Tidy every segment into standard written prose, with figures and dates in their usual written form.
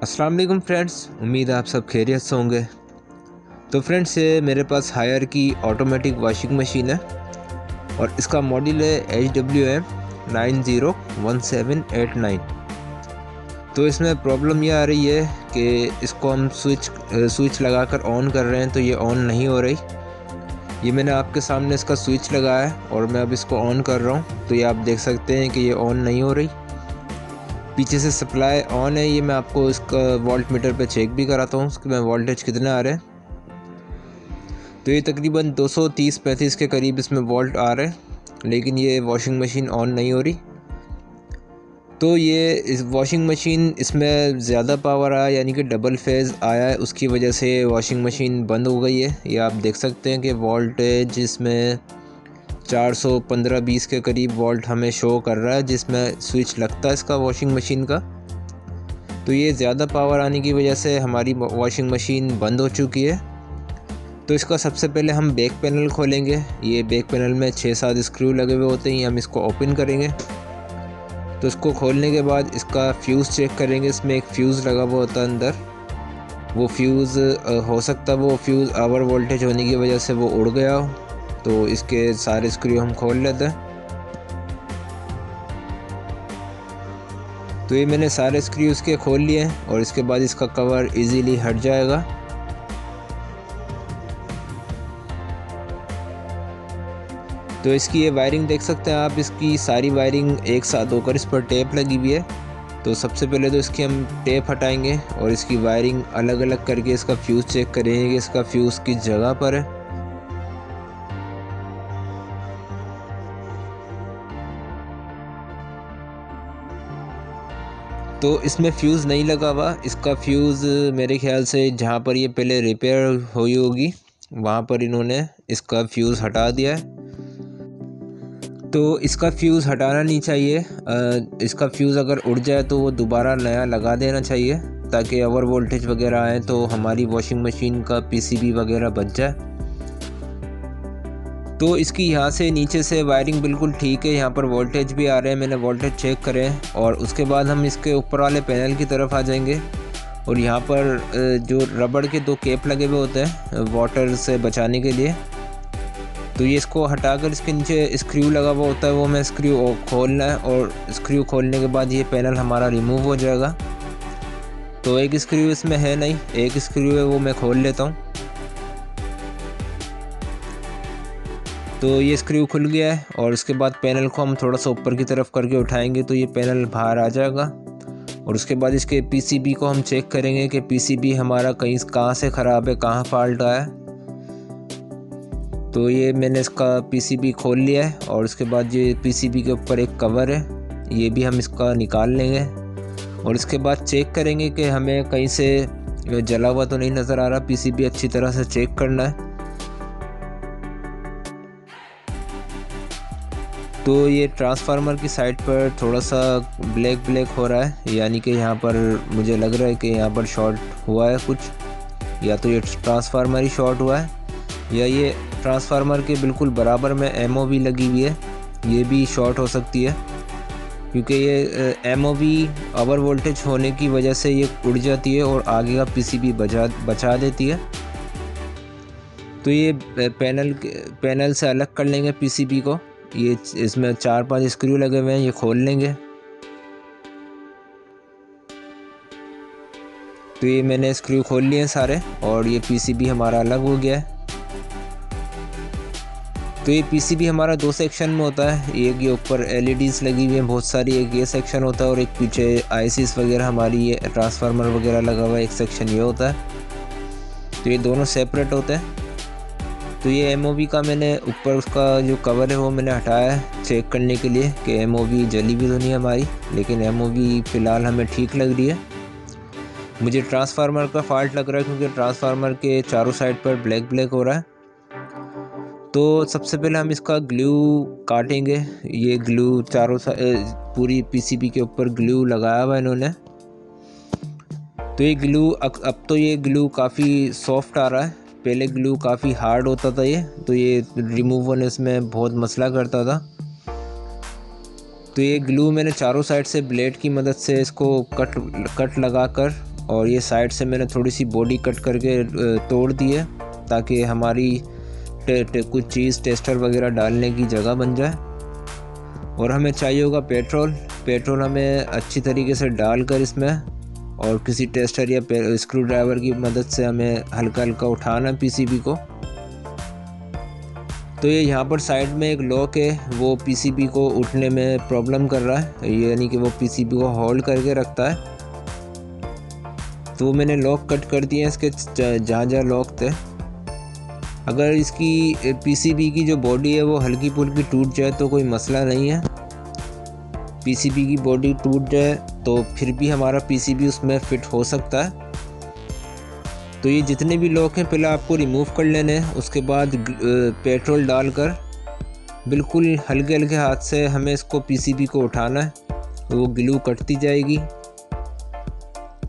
अस्सलाम वालेकुम फ्रेंड्स, उम्मीद है आप सब खैरियत से होंगे। तो फ्रेंड्स, ये मेरे पास हायर की ऑटोमेटिक वॉशिंग मशीन है और इसका मॉडल है HWM901789। तो इसमें प्रॉब्लम ये आ रही है कि इसको हम स्विच लगाकर ऑन कर रहे हैं तो ये ऑन नहीं हो रही। ये मैंने आपके सामने इसका स्विच लगाया है और मैं अब इसको ऑन कर रहा हूँ तो ये आप देख सकते हैं कि ये ऑन नहीं हो रही। पीछे से सप्लाई ऑन है, ये मैं आपको इसका वोल्ट मीटर पे चेक भी कराता हूँ उसके में वोल्टेज कितने आ रहे हैं। तो ये तकरीबन 230-35 के करीब इसमें वोल्ट आ रहे हैं, लेकिन ये वॉशिंग मशीन ऑन नहीं हो रही। तो ये इस वॉशिंग मशीन इसमें ज़्यादा पावर आया, यानी कि डबल फेज़ आया है, उसकी वजह से वॉशिंग मशीन बंद हो गई है। ये आप देख सकते हैं कि वोल्टेज इसमें 415-20 के करीब वोल्ट हमें शो कर रहा है जिसमें स्विच लगता है इसका वॉशिंग मशीन का। तो ये ज़्यादा पावर आने की वजह से हमारी वॉशिंग मशीन बंद हो चुकी है। तो इसका सबसे पहले हम बैक पैनल खोलेंगे। ये बैक पैनल में 6-7 स्क्रू लगे हुए होते हैं, हम इसको ओपन करेंगे। तो इसको खोलने के बाद इसका फ्यूज़ चेक करेंगे। इसमें एक फ्यूज़ लगा हुआ होता है अंदर, वो फ्यूज़ हो सकता है वो फ्यूज़ ओवर वोल्टेज होने की वजह से वो उड़ गया हो। तो इसके सारे स्क्रू हम खोल लेते हैं। तो ये मैंने सारे स्क्रू इसके खोल लिए हैं और इसके बाद इसका कवर इजीली हट जाएगा। तो इसकी ये वायरिंग देख सकते हैं आप, इसकी सारी वायरिंग एक साथ होकर इस पर टेप लगी हुई है। तो सबसे पहले तो इसकी हम टेप हटाएंगे और इसकी वायरिंग अलग अलग करके इसका फ्यूज़ चेक करेंगे कि इसका फ्यूज़ किस जगह पर है। तो इसमें फ्यूज़ नहीं लगा हुआ, इसका फ्यूज़ मेरे ख्याल से जहाँ पर ये पहले रिपेयर हुई होगी वहाँ पर इन्होंने इसका फ्यूज़ हटा दिया है। तो इसका फ्यूज़ हटाना नहीं चाहिए। इसका फ्यूज़ अगर उड़ जाए तो वो दोबारा नया लगा देना चाहिए ताकि ओवर वोल्टेज वगैरह आए तो हमारी वॉशिंग मशीन का पीसीबी वगैरह बच जाए। तो इसकी यहाँ से नीचे से वायरिंग बिल्कुल ठीक है, यहाँ पर वोल्टेज भी आ रहे हैं, मैंने वोल्टेज चेक करे। और उसके बाद हम इसके ऊपर वाले पैनल की तरफ आ जाएंगे और यहाँ पर जो रबड़ के 2 कैप लगे हुए होते हैं वाटर से बचाने के लिए, तो ये इसको हटाकर इसके नीचे स्क्रू लगा हुआ होता है, वो मैं स्क्रू खोलना है और स्क्रू खोलने के बाद ये पैनल हमारा रिमूव हो जाएगा। तो एक स्क्रू इसमें है नहीं, एक स्क्रू है, वो मैं खोल लेता हूँ। तो ये स्क्रू खुल गया है और उसके बाद पैनल को हम थोड़ा सा ऊपर की तरफ करके उठाएंगे तो ये पैनल बाहर आ जाएगा। और उसके बाद इसके पीसीबी को हम चेक करेंगे कि पीसीबी हमारा कहाँ से ख़राब है, कहाँ फॉल्ट आया है। तो ये मैंने इसका पीसीबी खोल लिया है और उसके बाद ये पीसीबी के ऊपर एक कवर है, ये भी हम इसका निकाल लेंगे। और इसके बाद चेक करेंगे कि हमें कहीं से जला हुआ तो नहीं नज़र आ रहा, पीसीबी अच्छी तरह से चेक करना है। तो ये ट्रांसफार्मर की साइड पर थोड़ा सा ब्लैक हो रहा है, यानी कि यहाँ पर मुझे लग रहा है कि यहाँ पर शॉर्ट हुआ है कुछ, या तो ये ट्रांसफार्मर ही शॉर्ट हुआ है या ये ट्रांसफार्मर के बिल्कुल बराबर में एमओवी लगी हुई है, ये भी शॉर्ट हो सकती है। क्योंकि ये एमओवी ओवर वोल्टेज होने की वजह से ये उड़ जाती है और आगे का पीसीबी बचा देती है। तो ये पैनल से अलग कर लेंगे पीसीबी को। ये इसमें 4-5 स्क्रू लगे हुए हैं, ये खोल लेंगे। तो ये मैंने स्क्रू खोल लिए हैं सारे और ये पीसीबी हमारा अलग हो गया है। तो ये पीसीबी हमारा 2 सेक्शन में होता है, एक ये ऊपर एलईडीज़ लगी हुई हैं बहुत सारी, एक ये सेक्शन होता है और एक पीछे आईसीस वगैरह हमारी ये ट्रांसफार्मर वगैरह लगा हुआ है, एक सेक्शन ये होता है। तो ये दोनों सेपरेट होते हैं। तो ये एमओवी का मैंने ऊपर उसका जो कवर है वो मैंने हटाया है चेक करने के लिए कि एमओवी जली भी तो नहीं हमारी, लेकिन एमओवी फ़िलहाल हमें ठीक लग रही है। मुझे ट्रांसफार्मर का फॉल्ट लग रहा है क्योंकि ट्रांसफार्मर के चारों साइड पर ब्लैक हो रहा है। तो सबसे पहले हम इसका ग्लू काटेंगे। ये ग्लू पूरी पीसीबी के ऊपर ग्लू लगाया हुआ है इन्होंने। तो ये ग्लू अब तो ये ग्लू काफ़ी सॉफ्ट आ रहा है, पहले ग्लू काफ़ी हार्ड होता था ये, तो ये रिमूव होने में बहुत मसला करता था। तो ये ग्लू मैंने चारों साइड से ब्लेड की मदद से इसको कट लगाकर और ये साइड से मैंने थोड़ी सी बॉडी कट करके तोड़ दी है ताकि हमारी कुछ चीज़ टेस्टर वगैरह डालने की जगह बन जाए। और हमें चाहिए होगा पेट्रोल हमें अच्छी तरीके से डालकर इसमें और किसी टेस्टर या स्क्रू ड्राइवर की मदद से हमें हल्का हल्का उठाना पीसीबी को। तो ये यहाँ पर साइड में एक लॉक है, वो पीसीबी को उठने में प्रॉब्लम कर रहा है, यानी कि वो पीसीबी को होल्ड करके रखता है। तो मैंने लॉक कट कर दिए हैं इसके जहाँ जहाँ लॉक थे। अगर इसकी पीसीबी की जो बॉडी है वो हल्की फुल्की टूट जाए तो कोई मसला नहीं है। पीसीबी की बॉडी टूट जाए तो फिर भी हमारा पीसीबी उसमें फिट हो सकता है। तो ये जितने भी लॉक हैं पहले आपको रिमूव कर लेने हैं। उसके बाद पेट्रोल डालकर बिल्कुल हल्के हल्के हाथ से हमें इसको पीसीबी को उठाना है, तो वो ग्लू कटती जाएगी।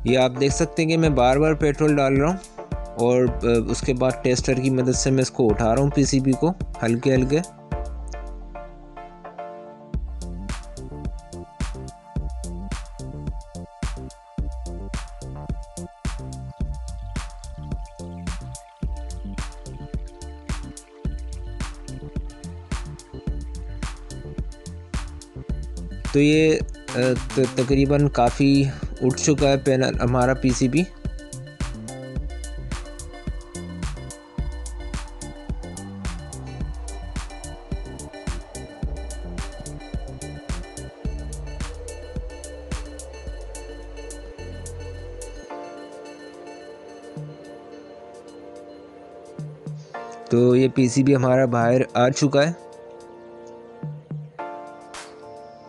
ये आप देख सकते हैं कि मैं बार बार पेट्रोल डाल रहा हूँ और उसके बाद टेस्टर की मदद से मैं इसको उठा रहा हूँ पीसीबी को हल्के हल्के। तो ये तकरीबन काफ़ी उठ चुका है पैनल हमारा पीसीबी। तो ये पीसीबी हमारा बाहर आ चुका है।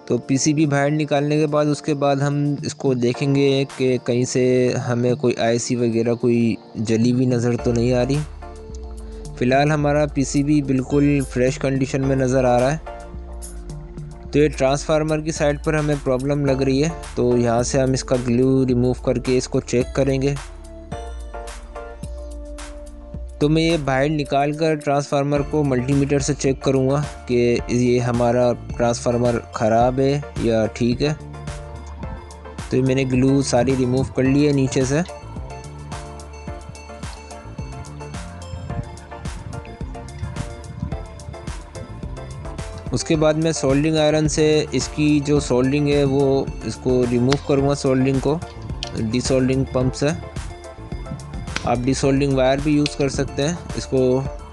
तो पीसीबी बाहर निकालने के बाद उसके बाद हम इसको देखेंगे कि कहीं से हमें कोई आईसी वगैरह कोई जली हुई नज़र तो नहीं आ रही। फ़िलहाल हमारा पीसीबी बिल्कुल फ्रेश कंडीशन में नज़र आ रहा है। तो ये ट्रांसफार्मर की साइड पर हमें प्रॉब्लम लग रही है, तो यहाँ से हम इसका ग्लू रिमूव करके इसको चेक करेंगे। तो मैं ये बाहर निकाल कर ट्रांसफार्मर को मल्टीमीटर से चेक करूँगा कि ये हमारा ट्रांसफार्मर ख़राब है या ठीक है। तो ये मैंने ग्लू सारी रिमूव कर ली है नीचे से। उसके बाद मैं सोल्डरिंग आयरन से इसकी जो सोल्डरिंग है वो इसको रिमूव करूँगा, सोल्डरिंग को डिसोल्डरिंग पंप से। आप डिसोल्डरिंग वायर भी यूज़ कर सकते हैं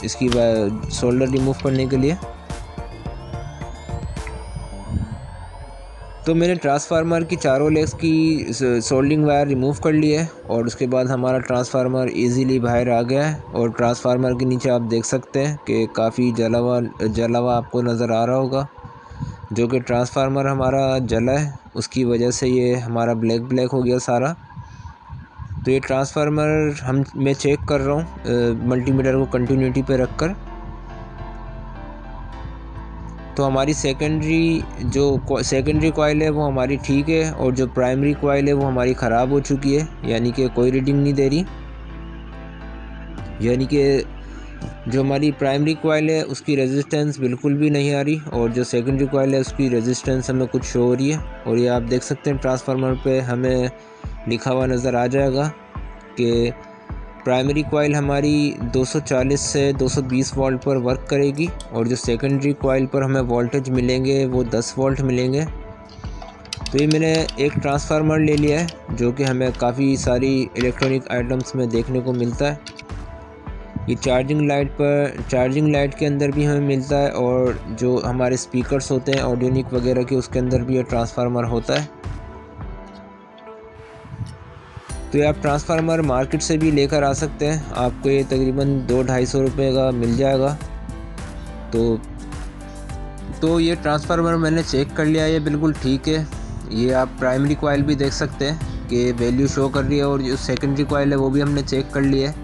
इसकी सोल्डर रिमूव करने के लिए। तो मैंने ट्रांसफार्मर की चारों लेग्स की सोल्डरिंग वायर रिमूव कर ली है और उसके बाद हमारा ट्रांसफार्मर इजीली बाहर आ गया है। और ट्रांसफार्मर के नीचे आप देख सकते हैं कि काफ़ी जला हुआ आपको नज़र आ रहा होगा, जो कि ट्रांसफार्मर हमारा जला है, उसकी वजह से ये हमारा ब्लैक हो गया सारा। तो ये ट्रांसफार्मर मैं चेक कर रहा हूँ मल्टीमीटर को कंटिन्यूटी पे रखकर। तो हमारी सेकेंडरी कॉइल है वो हमारी ठीक है और जो प्राइमरी कॉइल है वो हमारी ख़राब हो चुकी है, यानी कि कोई रीडिंग नहीं दे रही। यानी कि जो हमारी प्राइमरी कॉइल है उसकी रेजिस्टेंस बिल्कुल भी नहीं आ रही और जो सेकेंडरी कॉइल है उसकी रेजिस्टेंस हमें कुछ शो हो रही है। और ये आप देख सकते हैं ट्रांसफार्मर पे हमें लिखा हुआ नज़र आ जाएगा कि प्राइमरी कॉइल हमारी 240 से 220 वोल्ट पर वर्क करेगी और जो सेकेंडरी कॉइल पर हमें वोल्टेज मिलेंगे वो 10 वोल्ट मिलेंगे। तो ये मैंने एक ट्रांसफार्मर ले लिया है जो कि हमें काफ़ी सारी इलेक्ट्रॉनिक आइटम्स में देखने को मिलता है। ये चार्जिंग लाइट के अंदर भी हमें मिलता है और जो हमारे स्पीकर्स होते हैं ऑडियोनिक वगैरह के उसके अंदर भी ये ट्रांसफार्मर होता है। तो ये आप ट्रांसफार्मर मार्केट से भी लेकर आ सकते हैं, आपको ये तकरीबन 200-250 रुपये का मिल जाएगा। तो ये ट्रांसफार्मर मैंने चेक कर लिया, ये बिल्कुल ठीक है। ये आप प्राइमरी कॉइल भी देख सकते हैं कि वैल्यू शो कर रही है और जो सेकेंडरी कॉइल है वो भी हमने चेक कर लिया है।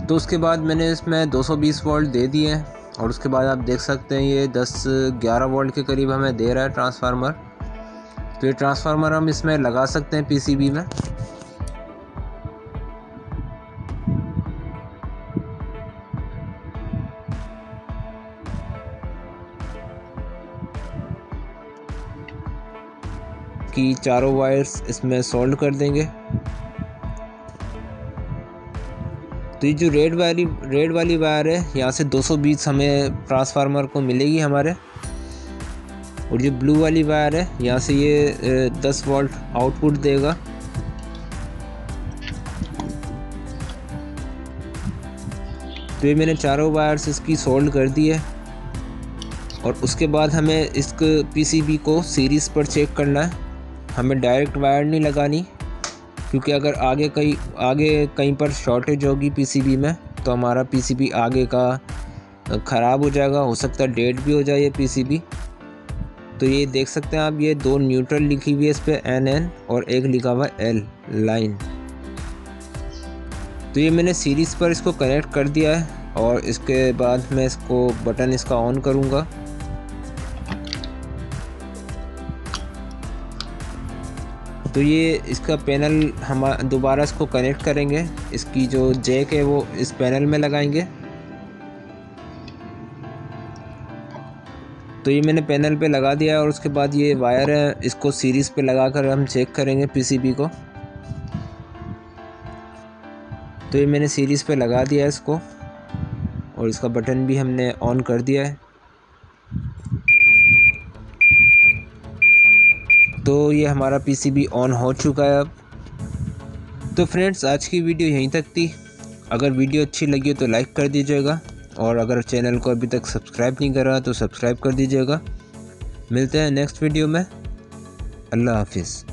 तो उसके बाद मैंने इसमें 220 वोल्ट दे दिए हैं और उसके बाद आप देख सकते हैं ये 10-11 वोल्ट के करीब हमें दे रहा है ट्रांसफार्मर। तो ये ट्रांसफार्मर हम इसमें लगा सकते हैं पीसीबी में। इसकी चारों वायर्स इसमें सोल्ड कर देंगे। तो ये जो रेड वाली वायर है, यहाँ से 220 हमें ट्रांसफार्मर को मिलेगी हमारे, और जो ब्लू वाली वायर है यहाँ से ये 10 वोल्ट आउटपुट देगा। तो ये मैंने चारों वायर्स इसकी सोल्ड कर दी है, और उसके बाद हमें इस पीसीबी को सीरीज़ पर चेक करना है। हमें डायरेक्ट वायर नहीं लगानी, क्योंकि अगर आगे कहीं पर शॉर्टेज होगी पीसीबी में तो हमारा पीसीबी आगे का ख़राब हो जाएगा, हो सकता है डेड भी हो जाए ये पीसीबी। तो ये देख सकते हैं आप, ये 2 न्यूट्रल लिखी हुई है इस पर NN, और एक लिखा हुआ है L लाइन। तो ये मैंने सीरीज़ पर इसको कनेक्ट कर दिया है, और इसके बाद मैं इसको बटन इसका ऑन करूँगा। तो ये इसका पैनल हम दोबारा इसको कनेक्ट करेंगे, इसकी जो जैक है वो इस पैनल में लगाएंगे। तो ये मैंने पैनल पे लगा दिया है, और उसके बाद ये वायर है इसको सीरीज़ पे लगाकर हम चेक करेंगे पीसीबी को। तो ये मैंने सीरीज़ पे लगा दिया है इसको, और इसका बटन भी हमने ऑन कर दिया है। तो ये हमारा पीसीबी ऑन हो चुका है अब। तो फ्रेंड्स, आज की वीडियो यहीं तक थी। अगर वीडियो अच्छी लगी तो लाइक कर दीजिएगा, और अगर चैनल को अभी तक सब्सक्राइब नहीं करा तो सब्सक्राइब कर दीजिएगा। मिलते हैं नेक्स्ट वीडियो में। अल्लाह हाफिज़।